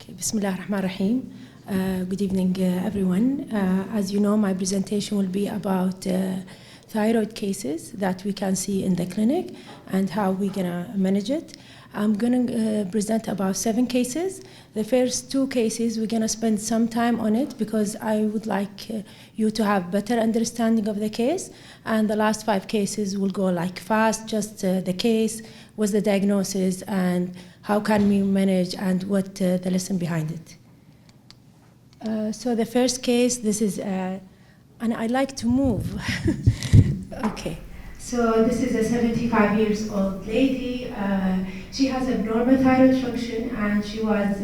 Okay, Bismillah ar-Rahman ar-Rahim. Good evening, everyone. As you know, my presentation will be about thyroid cases that we can see in the clinic and how we're going to manage it. I'm going to present about 7 cases. The first 2 cases, we're going to spend some time on it because I would like you to have better understanding of the case. And the last 5 cases will go like fast, just the case, what's the diagnosis, and how can we manage, and what the lesson behind it. So the first case, this is, and I like to move. Okay. So this is a 75 years old lady. She has abnormal thyroid function, and she was,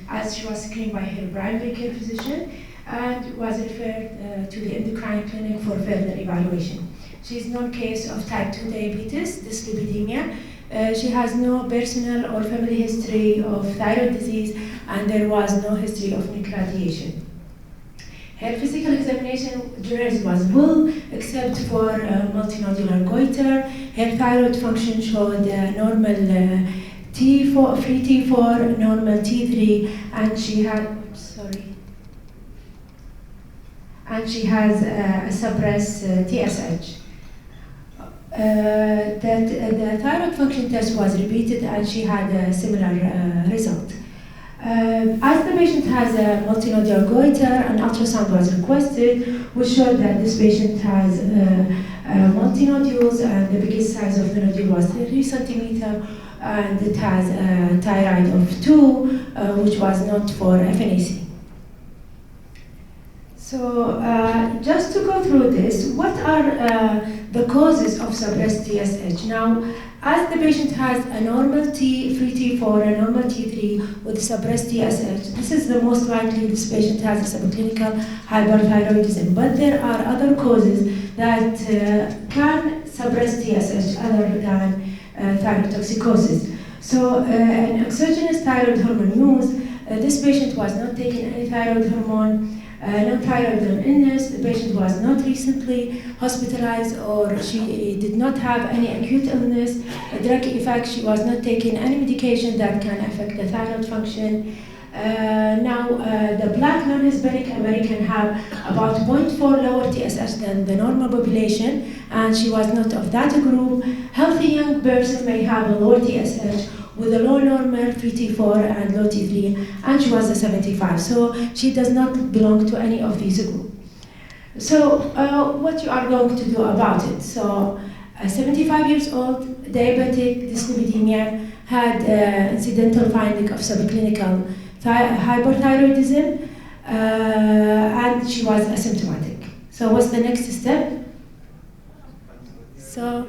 as she was screened by her primary care physician, and was referred to the endocrine clinic for further evaluation. She is known case of type 2 diabetes, dyslipidemia. She has no personal or family history of thyroid disease, and there was no history of NIC radiation. Her physical examination was well, except for multinodular goiter. Her thyroid function showed normal T4, free T4, normal T3, and she had, and she has a suppressed TSH. The thyroid function test was repeated, and she had a similar result. As the patient has a multinodular goiter, an ultrasound was requested, which showed that this patient has multinodules, and the biggest size of the nodule was 3 centimeters, and it has a thyroid of 2, which was not for FNAC. So just to go through this, what are the causes of suppressed TSH? Now, as the patient has a normal free T4, a normal T3 with suppressed TSH, this is the most likely this patient has a subclinical hyperthyroidism. But there are other causes that can suppress TSH other than thyrotoxicosis. So an exogenous thyroid hormone use, this patient was not taking any thyroid hormone. Non-thyroid illness, the patient was not recently hospitalized, or she did not have any acute illness, a drug effect, she was not taking any medication that can affect the thyroid function. The Black non-Hispanic American have about 0.4 lower TSH than the normal population, and she was not of that group. Healthy young person may have a lower TSH with a low normal free T4 and low T3, and she was a 75, so she does not belong to any of these groups. So what you are going to do about it? So 75 years old, diabetic, dyslipidemia, had incidental finding of subclinical hyperthyroidism, and she was asymptomatic. So what's the next step? So,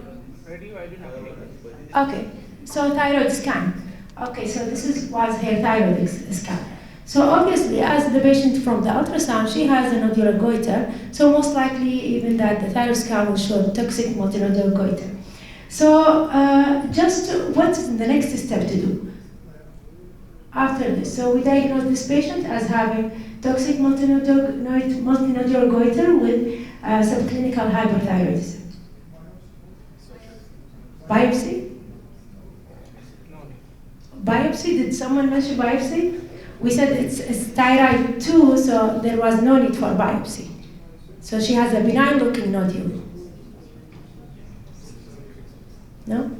okay. So thyroid scan. Okay, so this was her thyroid scan. So obviously, as the patient from the ultrasound, she has a nodular goiter, so most likely even that the thyroid scan will show toxic multinodular goiter. So just what's the next step to do after this? So we diagnose this patient as having toxic multinodular goiter with subclinical hyperthyroidism. Biopsy? Biopsy, did someone mention biopsy? We said it's thyroid 2, so there was no need for biopsy. So she has a benign looking nodule. No?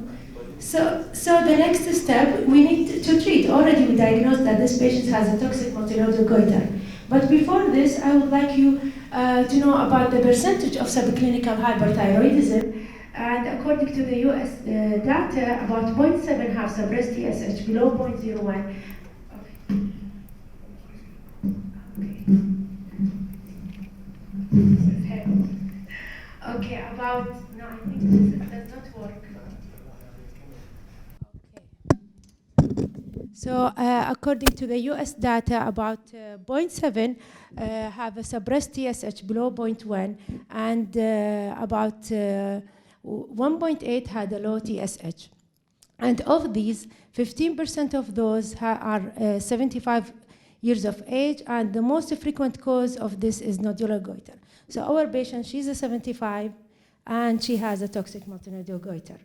So the next step, we need to treat. Already we diagnosed that this patient has a toxic multinodular goiter. But before this, I would like you to know about the percentage of subclinical hyperthyroidism. And according to the US data, about 0.7 have suppressed TSH, below 0.01. Okay, about, no, I think this does not work. Okay. So according to the US data, about 0.7 have a suppressed TSH below 0.1, and about 1.8 had a low TSH. And of these, 15% of those are 75 years of age, and the most frequent cause of this is nodular goiter. So our patient, she's a 75, and she has a toxic multinodular goiter.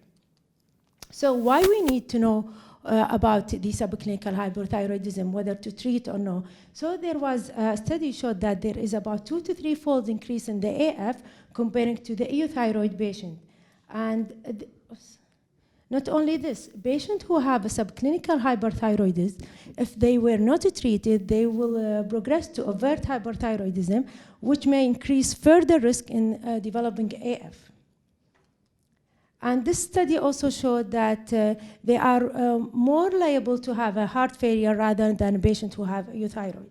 So why we need to know about the subclinical hyperthyroidism, whether to treat or no. So there was a study showed that there is about 2 to 3-fold increase in the AF comparing to the euthyroid patient. And not only this, patients who have a subclinical hyperthyroidism, if they were not treated, they will progress to overt hyperthyroidism, which may increase further risk in developing AF. And this study also showed that they are more liable to have a heart failure rather than patients who have euthyroid.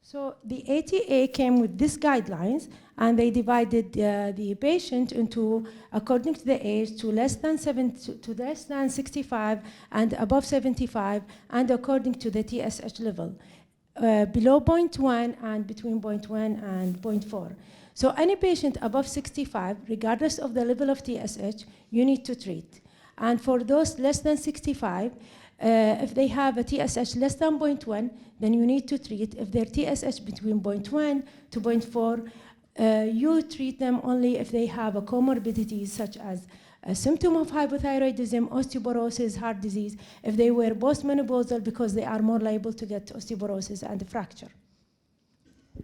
So the ATA came with these guidelines, and they divided the patient into, according to the age, to less than 65 and above 75, and according to the TSH level, below 0.1 and between 0.1 and 0.4. So any patient above 65, regardless of the level of TSH, you need to treat. And for those less than 65, if they have a TSH less than 0.1, then you need to treat. If their TSH between 0.1 to 0.4, you treat them only if they have a comorbidity such as a symptom of hypothyroidism, osteoporosis, heart disease, if they were postmenopausal, because they are more liable to get osteoporosis and a fracture.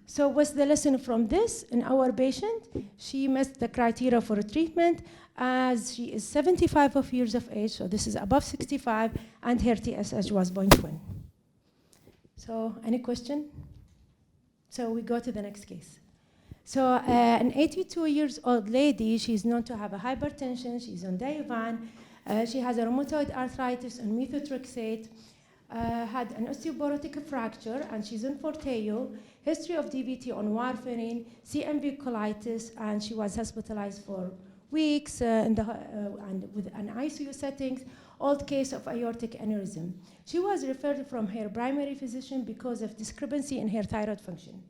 So what's the lesson from this? In our patient, she missed the criteria for treatment as she is 75 years of age, so this is above 65, and her TSH was 0.1. So any question? So we go to the next case. So an 82-year-old lady, she's known to have a hypertension, she's on Diovan, she has a rheumatoid arthritis on methotrexate, had an osteoporotic fracture, and she's on Forteo, history of DVT on warfarin, CMV colitis, and she was hospitalized for weeks and with an ICU settings, old case of aortic aneurysm. She was referred from her primary physician because of discrepancy in her thyroid function.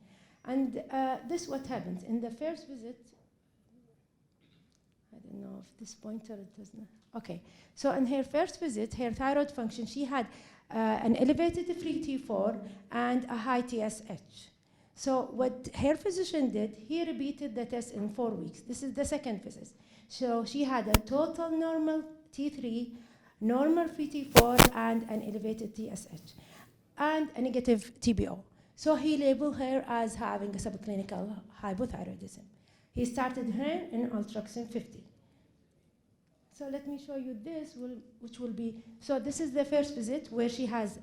And this what happens. In the first visit, I don't know if this pointer it does not. Okay, so in her first visit, her thyroid function, she had an elevated free T4 and a high TSH. So what her physician did, he repeated the test in 4 weeks. This is the second visit. So she had a total normal T3, normal free T4, and an elevated TSH, and a negative TBO. So he labeled her as having a subclinical hypothyroidism. He started her in Ultraxin 50. So let me show you this, which will be, so this is the first visit where she has,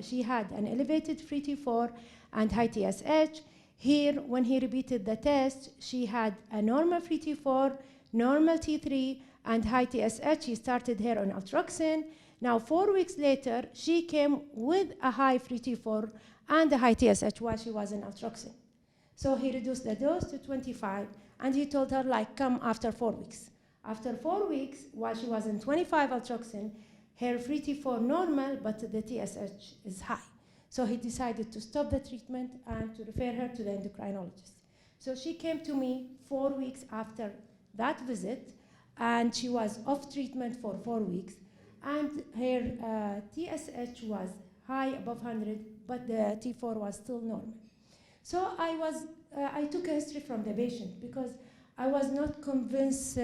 she had an elevated free T4 and high TSH. Here, when he repeated the test, she had a normal free T4, normal T3, and high TSH. He started her on Ultraxin. Now, 4 weeks later, she came with a high free T4 and a high TSH while she was in Ultraxin. So he reduced the dose to 25, and he told her, like, come after 4 weeks. After 4 weeks, while she was in 25 Ultraxin, her free T4 normal, but the TSH is high. So he decided to stop the treatment and to refer her to the endocrinologist. So she came to me 4 weeks after that visit, and she was off treatment for 4 weeks, and her TSH was high, above 100, but the T4 was still normal. So I took a history from the patient because I was not convinced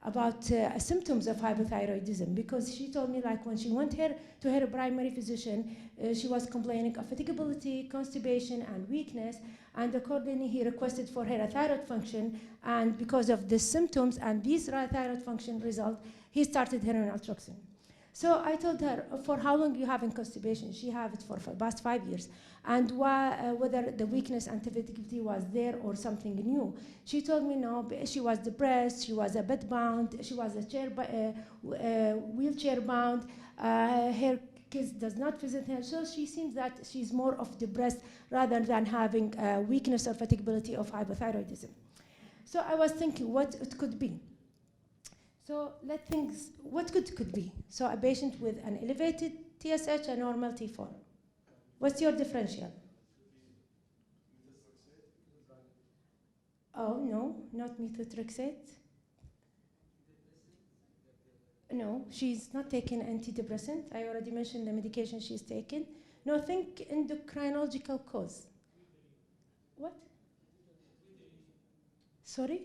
about symptoms of hypothyroidism, because she told me, like, when she went to her primary physician, she was complaining of fatigability, constipation, and weakness, and accordingly he requested for her a thyroid function, and because of the symptoms and these thyroid function result, he started her on Ultraxin. So I told her, for how long you having constipation? She had it for the past 5 years. And whether the weakness and fatigability was there or something new. She told me no, she was depressed, she was a bed bound, she was wheelchair bound, her kids does not visit her, so she seems that she's more of depressed rather than having weakness or fatigability of hypothyroidism. So I was thinking what it could be. So what could be? So a patient with an elevated TSH and normal T4. What's your differential? Oh, no, not methotrexate. No, she's not taking antidepressant. I already mentioned the medication she's taken. No, think endocrinological cause. What? Sorry?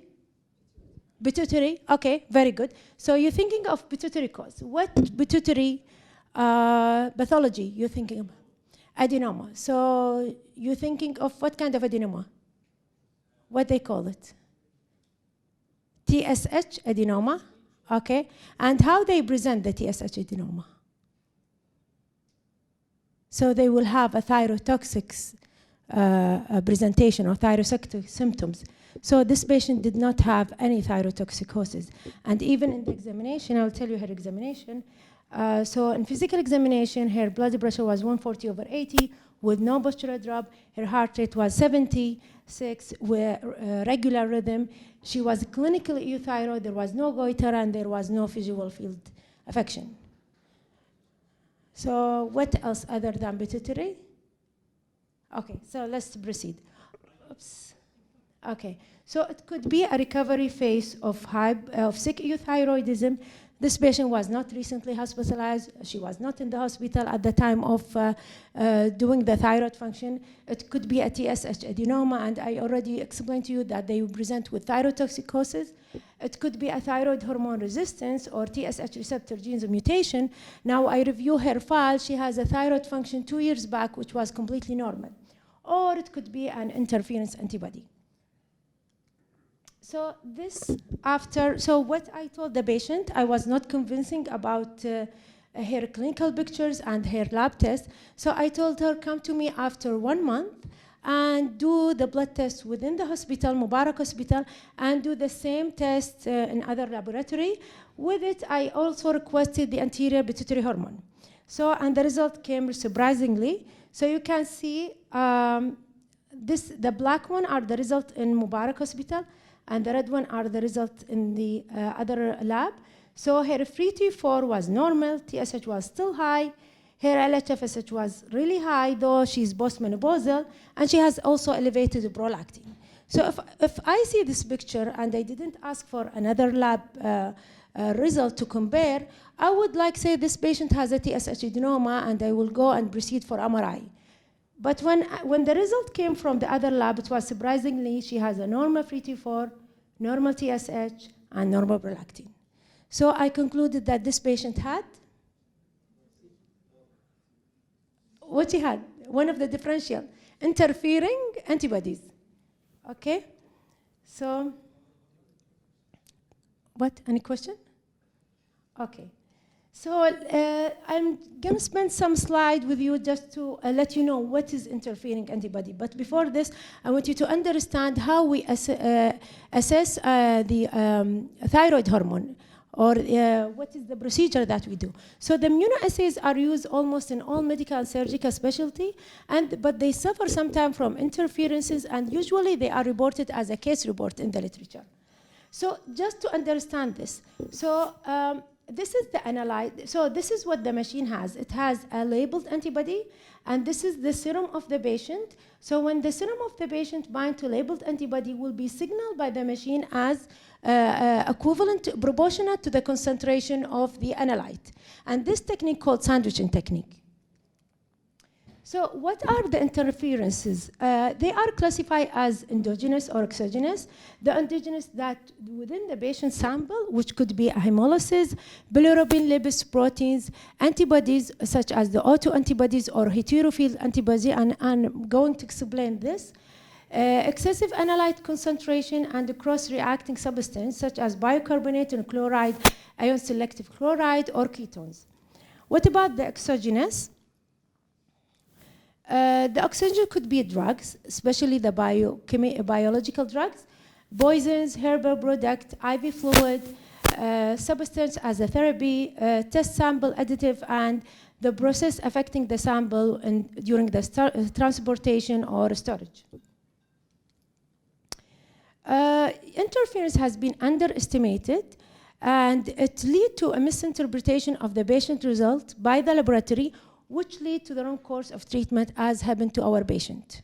Pituitary, okay, very good. So you're thinking of pituitary cause. What pituitary Pathology, you're thinking of adenoma. So you're thinking of what kind of adenoma? What they call it? TSH adenoma, okay. And how they present the TSH adenoma? So they will have a thyrotoxic presentation or thyrotoxic symptoms. So this patient did not have any thyrotoxicosis. And even in the examination, I'll tell you her examination. So in physical examination, her blood pressure was 140/80 with no postural drop. Her heart rate was 76 with regular rhythm. She was clinically euthyroid. There was no goiter and there was no visual field affection. So what else other than pituitary? Okay, so let's proceed. Oops. Okay, so it could be a recovery phase of sick euthyroidism. This patient was not recently hospitalized. She was not in the hospital at the time of doing the thyroid function. It could be a TSH adenoma, and I already explained to you that they present with thyrotoxicosis. It could be a thyroid hormone resistance or TSH receptor genes mutation. Now I review her file. She has a thyroid function 2 years back, which was completely normal. Or it could be an interference antibody. So so what I told the patient, I was not convincing about her clinical pictures and her lab test. So I told her, come to me after 1 month and do the blood test within the hospital, Mubarak Hospital, and do the same test in other laboratory. With it, I also requested the anterior pituitary hormone. So, and the result came surprisingly. So you can see the black one are the result in Mubarak Hospital, and the red one are the result in the other lab. So her free T4 was normal, TSH was still high, her LHFSH was really high, though she's postmenopausal, and she has also elevated prolactin. So if I see this picture and I didn't ask for another lab result to compare, I would like say this patient has a TSH adenoma and I will go and proceed for MRI. But when the result came from the other lab, it was surprisingly, she has a normal free T4, normal TSH, and normal prolactin. So I concluded that this patient had what she had, one of the differential interfering antibodies. Okay? So, what? Any question? Okay. So I'm going to spend some slide with you just to let you know what is interfering antibody. But before this, I want you to understand how we assess the thyroid hormone, or what is the procedure that we do. So the immunoassays are used almost in all medical and surgical specialty, but they suffer sometimes from interferences, and usually they are reported as a case report in the literature. So just to understand this, so this is the analyte. So this is what the machine has. It has a labeled antibody, and this is the serum of the patient. So when the serum of the patient binds to labeled antibody, will be signaled by the machine as equivalent, proportional to the concentration of the analyte. And this technique called sandwiching technique. So what are the interferences? They are classified as endogenous or exogenous. The endogenous that within the patient sample, which could be hemolysis, bilirubin, lipids, proteins, antibodies such as the autoantibodies or heterophile antibodies, and I'm going to explain this. Excessive analyte concentration and cross-reacting substance such as bicarbonate and chloride, ion-selective chloride, or ketones. What about the exogenous? The oxygen could be drugs, especially the biological drugs, poisons, herbal product, IV fluid, substance as a therapy, test sample additive, and the process affecting the sample during the transportation or storage. Interference has been underestimated, and it leads to a misinterpretation of the patient result by the laboratory, which lead to the wrong course of treatment, as happened to our patient.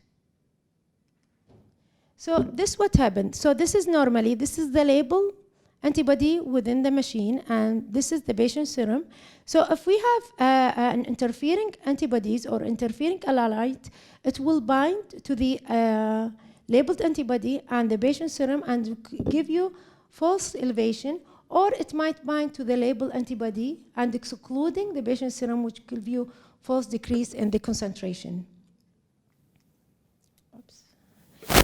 So this what happened. So this is the label antibody within the machine, and this is the patient serum. So if we have an interfering antibodies or interfering analyte, it will bind to the labeled antibody and the patient serum and give you false elevation, or it might bind to the label antibody and excluding the patient's serum, which could give you false decrease in the concentration. Oops.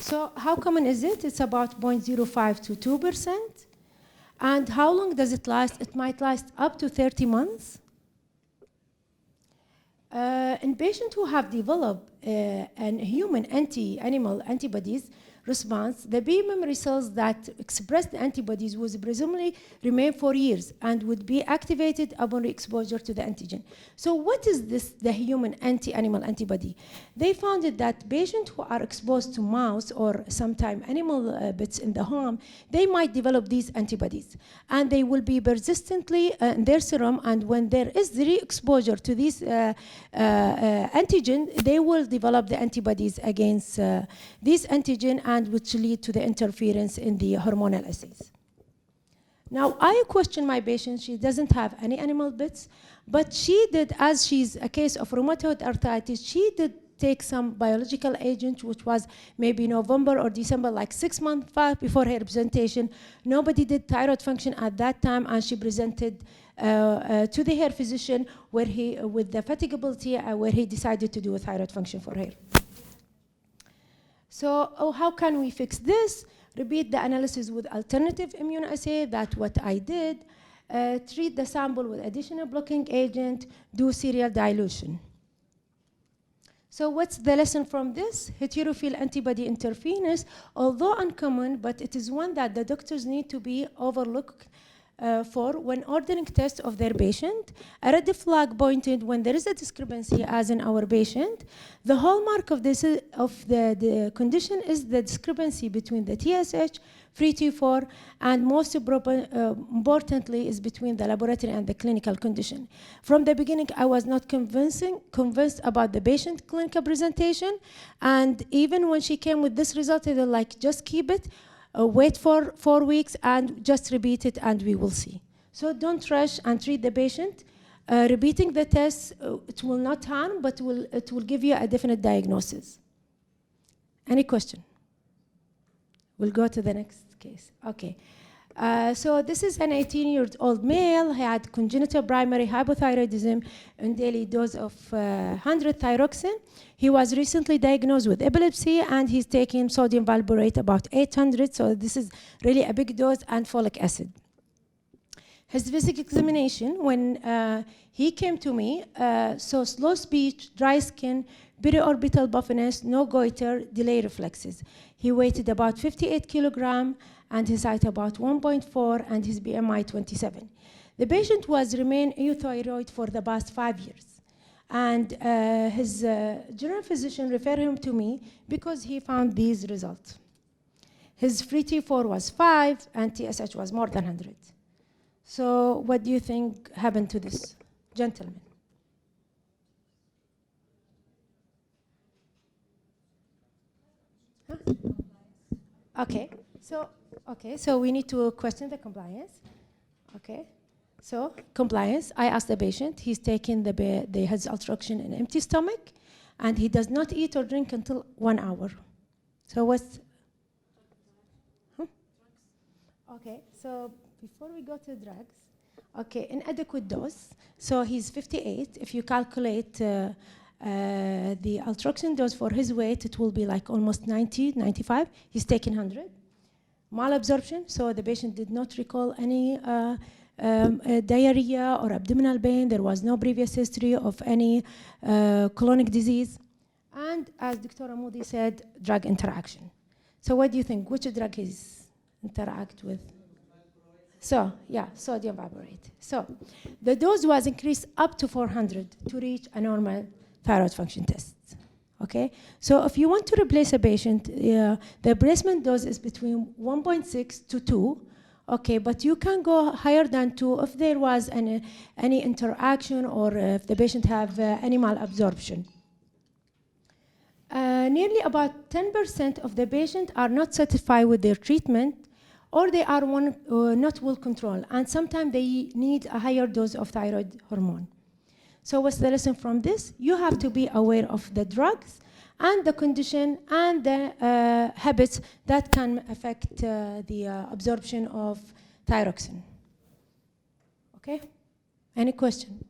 So how common is it? It's about 0.05 to 2%. And how long does it last? It might last up to 30 months. In patients who have developed an human anti-animal antibodies response, the B memory cells that express the antibodies would presumably remain for years and would be activated upon exposure to the antigen. So what is this, the human anti-animal antibody? They found that patients who are exposed to mouse or sometimes animal bits in the home, they might develop these antibodies. And they will be persistently in their serum, and when there is re-exposure to these antigen, they will develop the antibodies against these antigen, and which lead to the interference in the hormonal assays. Now, I question my patient. She doesn't have any animal bits, but she did, as she's a case of rheumatoid arthritis, she did take some biological agent, which was maybe November or December, like 6 months before her presentation. Nobody did thyroid function at that time, and she presented to the hair physician where he, with the fatigability, where he decided to do a thyroid function for her. So how can we fix this? Repeat the analysis with alternative immunoassay. That's what I did. Treat the sample with additional blocking agent. Do serial dilution. So what's the lesson from this? Heterophile antibody interference, although uncommon, but it is one that the doctors need to be overlooked for when ordering tests of their patient. A red flag pointed when there is a discrepancy, as in our patient. The hallmark of this the condition is the discrepancy between the TSH, free T4, and most importantly is between the laboratory and the clinical condition. From the beginning, I was not convinced about the patient clinical presentation, and even when she came with this result, they were like, just keep it. Wait for 4 weeks and just repeat it, and we will see. So don't rush and treat the patient. Repeating the test, it will not harm, but it will give you a definite diagnosis. Any question? We'll go to the next case. Okay. So this is an 18-year-old male. He had congenital primary hypothyroidism and daily dose of 100 thyroxine. He was recently diagnosed with epilepsy, and he's taking sodium valproate about 800. So this is really a big dose, and folic acid. His physical examination, when he came to me, so slow speech, dry skin, periorbital puffiness, no goiter, delay reflexes. He weighed about 58 kilograms, and his height about 1.4, and his BMI 27. The patient was remain euthyroid for the past 5 years. And his general physician referred him to me because he found these results. His free T4 was 5, and TSH was more than 100. So what do you think happened to this gentleman? Huh? Okay, so we need to question the compliance. Okay, so compliance, I asked the patient, he's taking his ultraction in empty stomach, and he does not eat or drink until 1 hour. So what's, Okay, so before we go to drugs, okay, inadequate dose. So he's 58. If you calculate the ultraction dose for his weight, it will be like almost 90, 95. He's taking 100. Malabsorption, so the patient did not recall any diarrhea or abdominal pain. There was no previous history of any colonic disease. And as Dr. Amoudi said, drug interaction. So what do you think? Which drug is interact with? So, yeah, sodium valproate. So the dose was increased up to 400 to reach a normal thyroid function test. Okay, so if you want to replace a patient, the replacement dose is between 1.6 to 2. Okay, but you can go higher than 2 if there was any interaction or if the patient have any malabsorption. Nearly about 10% of the patient are not satisfied with their treatment, or they are not well controlled, and sometimes they need a higher dose of thyroid hormone. So what's the lesson from this? You have to be aware of the drugs and the condition and the habits that can affect the absorption of thyroxine. Okay? Any question?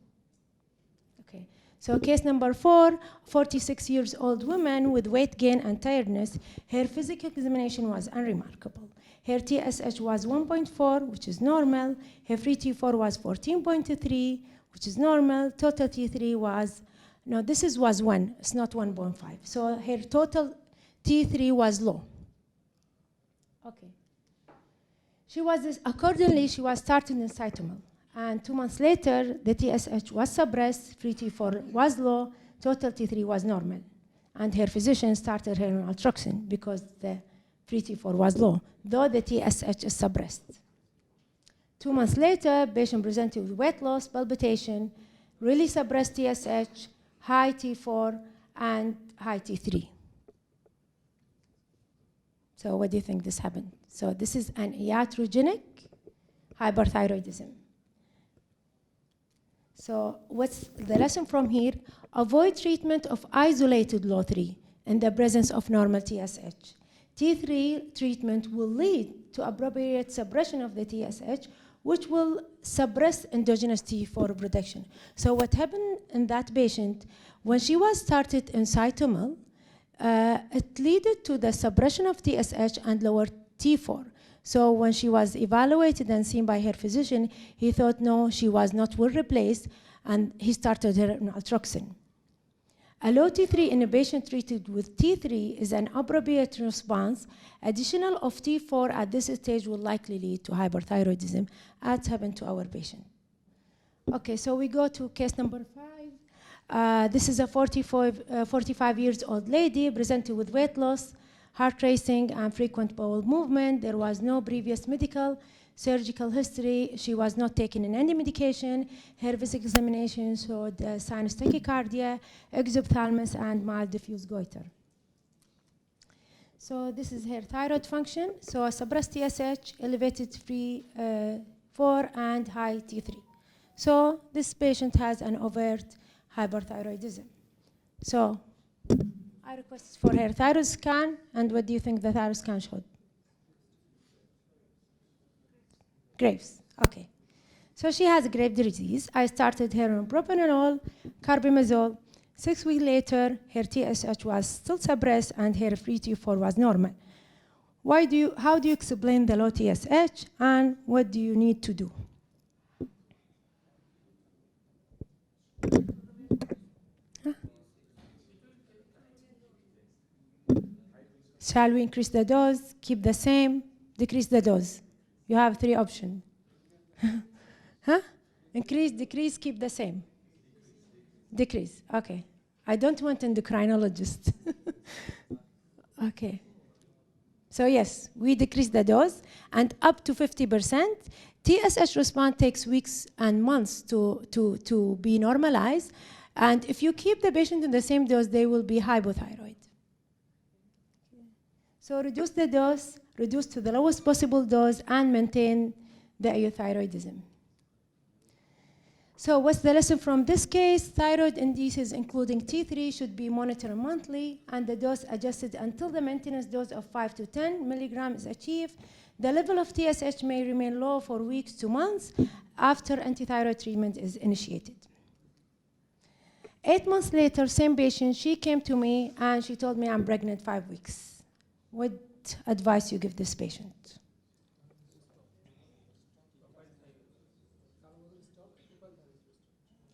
Okay. So case number 4, 46 years old woman with weight gain and tiredness. Her physical examination was unremarkable. Her TSH was 1.4, which is normal. Her free T4 was 14.3, which is normal. Total T3 was, no, was 1. It's not 1.5. So her total T3 was low. Okay. Accordingly, she was started in cytomel. And 2 months later, the TSH was suppressed, free T4 was low, total T3 was normal. And her physician started her naltrexone because the free T4 was low, though the TSH is suppressed. 2 months later, patient presented with weight loss, palpitation, really suppressed TSH, high T4, and high T3. So what do you think this happened? So this is an iatrogenic hyperthyroidism. So what's the lesson from here? Avoid treatment of isolated low 3 in the presence of normal TSH. T3 treatment will lead to appropriate suppression of the TSH, which will suppress endogenous T4 production. So what happened in that patient, when she was started in cytomel, it led to the suppression of TSH and lower T4. So when she was evaluated and seen by her physician, he thought, no, she was not well replaced, and he started her naltrexone. A low T3 in a patient treated with T3 is an appropriate response. Additional of T4 at this stage will likely lead to hyperthyroidism, as happened to our patient. Okay, so we go to case number 5. This is a 45 years old lady presented with weight loss, heart racing, and frequent bowel movement. There was no previous medical, surgical history. She was not taking in any medication. Her physical examination showed sinus tachycardia, exophthalmos, and mild diffuse goiter. So this is her thyroid function. So suppressed TSH, elevated free 4, and high T3. So this patient has an overt hyperthyroidism. So I request for her thyroid scan, and what do you think the thyroid scan showed? Graves, okay. So she has Graves' disease. I started her on propranolol, carbimazole. 6 weeks later, her TSH was still suppressed and her free T4 was normal. How do you explain the low TSH, and what do you need to do? Shall we increase the dose, keep the same, decrease the dose? You have 3 options. Huh? Increase, decrease, keep the same. Decrease, okay. I don't want endocrinologist. Okay. So yes, we decrease the dose, and up to 50%. TSH response takes weeks and months to be normalized. And if you keep the patient in the same dose, they will be hypothyroid. So reduce the dose, reduce to the lowest possible dose, and maintain the euthyroidism. So what's the lesson from this case? Thyroid indices, including T3, should be monitored monthly, and the dose adjusted until the maintenance dose of 5 to 10 milligrams is achieved. The level of TSH may remain low for weeks to months after antithyroid treatment is initiated. 8 months later, same patient, she came to me and she told me I'm pregnant 5 weeks. What advice you give this patient?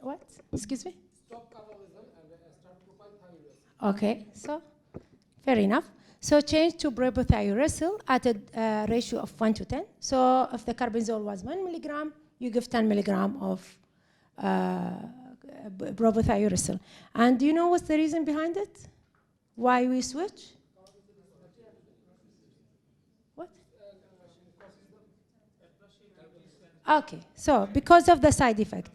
What? Excuse me? Stop carbamazole and start propylthiouracil. Okay, so fair enough. So change to propylthiouracil at a ratio of 1 to 10. So if the carbimazole was 1 milligram, you give 10 milligram of propylthiouracil. And do you know what's the reason behind it? Why we switch? What? Okay, so because of the side effect.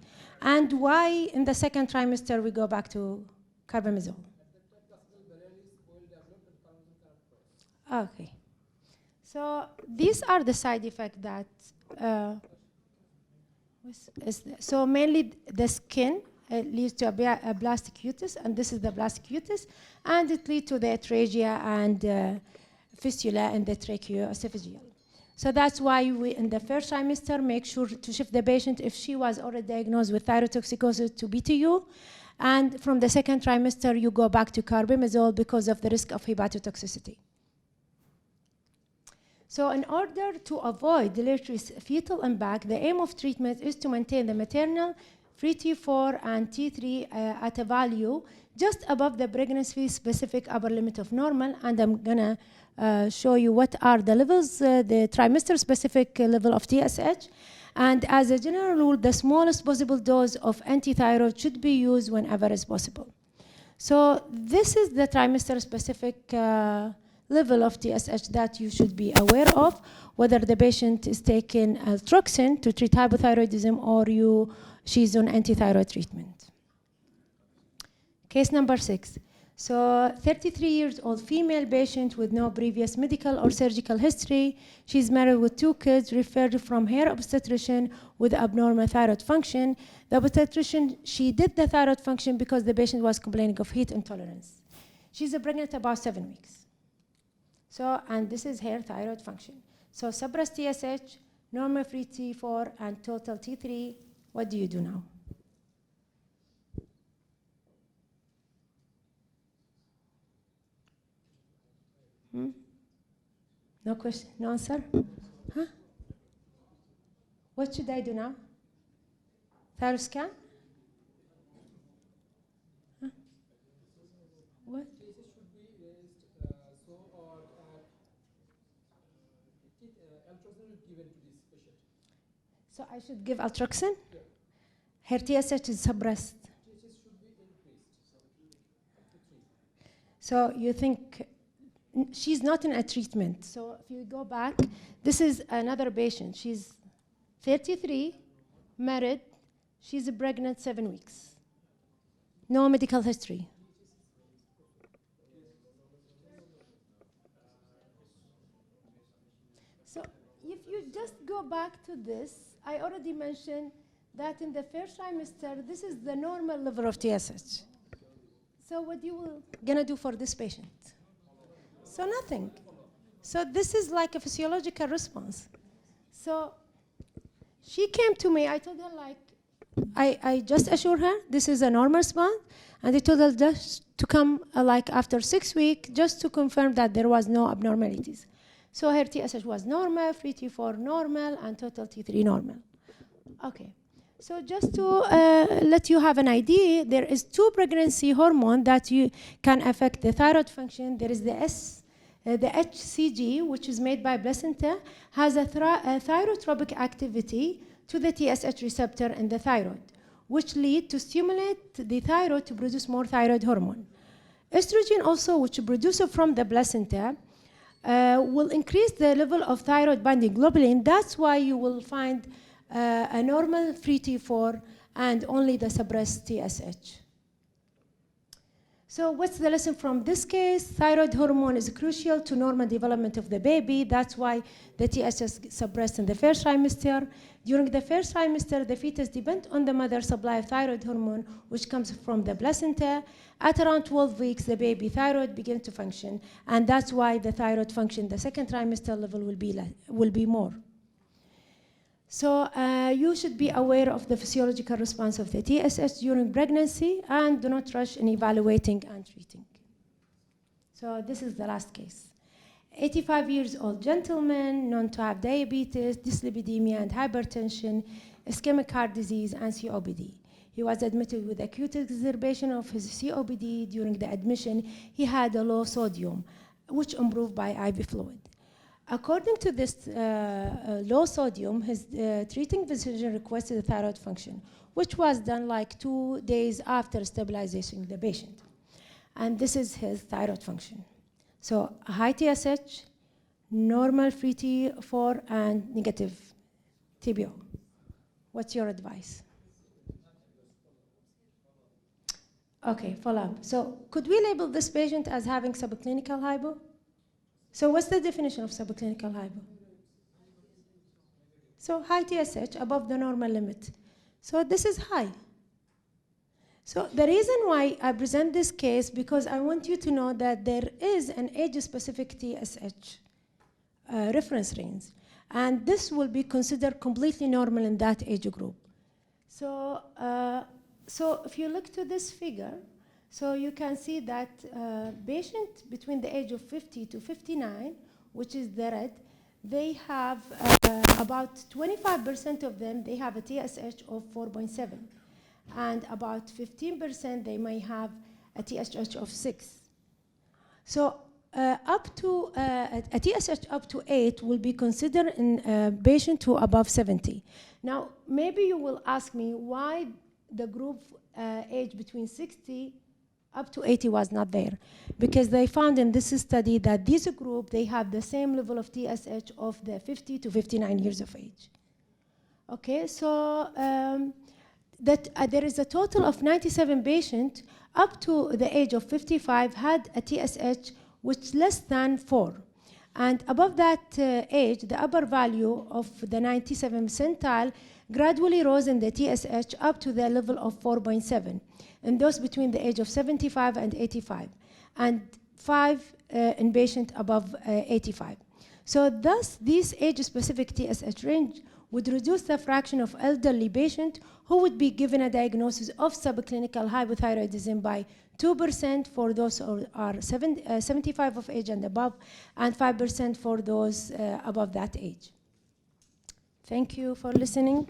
And why in the second trimester we go back to carbimazole? Okay. So these are the side effects that, so mainly the skin leads to a blastic cutis, and this is the blastic cutis, and it leads to the atresia and fistula in the tracheoesophageal. So that's why we, in the first trimester, make sure to shift the patient if she was already diagnosed with thyrotoxicosis to BTU. And from the second trimester, you go back to carbimazole because of the risk of hepatotoxicity. So in order to avoid deleterious fetal impact, the aim of treatment is to maintain the maternal free T4 and T3 at a value just above the pregnancy-specific upper limit of normal. And I'm going to show you what are the levels, the trimester-specific level of TSH. And as a general rule, the smallest possible dose of antithyroid should be used whenever is possible. So this is the trimester-specific level of TSH that you should be aware of, whether the patient is taking altroxin to treat hypothyroidism or she's on antithyroid treatment. Case number 6. So 33 years old female patient with no previous medical or surgical history. She's married with 2 kids, referred from her obstetrician with abnormal thyroid function. The obstetrician, she did the thyroid function because the patient was complaining of heat intolerance. She's pregnant about 7 weeks. So, and this is her thyroid function. So suppressed TSH, normal free T4, and total T3. What do you do now? No question, no answer? Huh? What should I do now? Thyroid scan? Huh? What? Cases should be raised altroxin is given to this patient. So I should give altroxin? Yeah. Her TSH is suppressed. TSH should be increased, up to 3. So you think she's not in a treatment. So if you go back, this is another patient. She's 33, married. She's pregnant 7 weeks. No medical history. So if you just go back to this, I already mentioned that in the first trimester, this is the normal level of TSH. So what you will gonna do for this patient? So nothing. So this is like a physiological response. So she came to me, I told her like, I just assured her this is a normal response, and I told her just to come like after 6 weeks just to confirm that there was no abnormalities. So her TSH was normal, free T4 normal, and total T3 normal. Okay. So just to let you have an idea, there is 2 pregnancy hormones that you can affect the thyroid function. There is the HCG, which is made by placenta, has a thyrotropic activity to the TSH receptor in the thyroid, which lead to stimulate the thyroid to produce more thyroid hormone. Estrogen also, which is produced from the placenta, will increase the level of thyroid binding globulin. That's why you will find a normal free T4 and only the suppressed TSH. So what's the lesson from this case? Thyroid hormone is crucial to normal development of the baby. That's why the TSH is suppressed in the first trimester. During the first trimester, the fetus depends on the mother's supply of thyroid hormone, which comes from the placenta. At around 12 weeks, the baby thyroid begins to function, and that's why the thyroid function, the second trimester level will be more. So you should be aware of the physiological response of the TSH during pregnancy and do not rush in evaluating and treating. So this is the last case. 85 years old gentleman, known to have diabetes, dyslipidemia and hypertension, ischemic heart disease and COPD. He was admitted with acute exacerbation of his COPD. During the admission, he had a low sodium, which improved by IV fluid. According to this low sodium, his treating physician requested a thyroid function, which was done like 2 days after stabilizing the patient. And this is his thyroid function. So high TSH, normal free T4, and negative TBO. What's your advice? Okay, follow-up. So could we label this patient as having subclinical hypo? So what's the definition of subclinical hypo? So high TSH above the normal limit. So this is high. So the reason why I present this case, because I want you to know that there is an age-specific TSH reference range. And this will be considered completely normal in that age group. So, so if you look to this figure, so you can see that patients between the age of 50 to 59, which is the red, they have about 25% of them, they have a TSH of 4.7. And about 15% they may have a TSH of 6. So up to a TSH up to 8 will be considered in a patient who above 70. Now, maybe you will ask me why the group age between 60 up to 80 was not there. Because they found in this study that this group, they have the same level of TSH of the 50 to 59 years of age. Okay, so that there is a total of 97 patients up to the age of 55 had a TSH which less than 4. And above that age, the upper value of the 97 percentile gradually rose in the TSH up to the level of 4.7, and those between the age of 75 and 85, and 5 in patients above 85. So thus, this age-specific TSH range would reduce the fraction of elderly patients who would be given a diagnosis of subclinical hypothyroidism by 2% for those who are 75 of age and above, and 5% for those above that age. Thank you for listening.